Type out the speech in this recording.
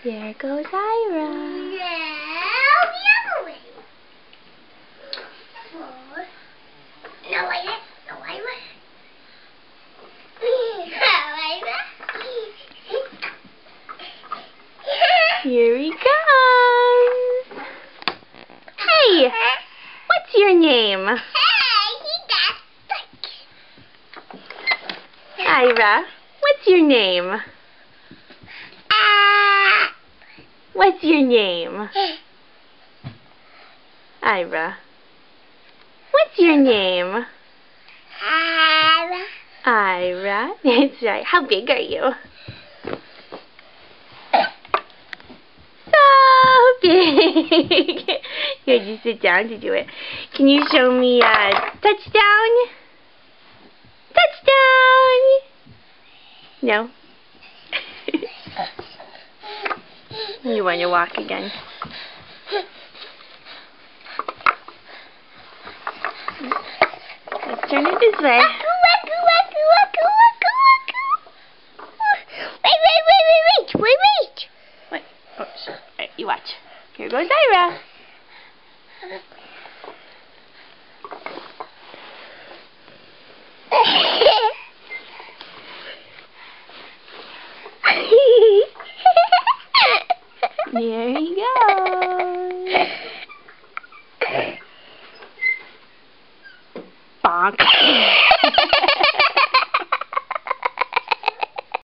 There goes Ira. No, the other way. 4. No, wait. No, wait. Here he comes. Hey, what's your name? Hey, he got stuck. Ira, what's your name? What's your name? Ira. What's your name? Ira. That's right. How big are you? So big. Here, you sit down to do it. Can you show me touchdown? Touchdown! No? You want to walk again? Let's turn it this way. Wait. Wait. Oh, right, you watch. Here goes Ira. There he goes. Bonk.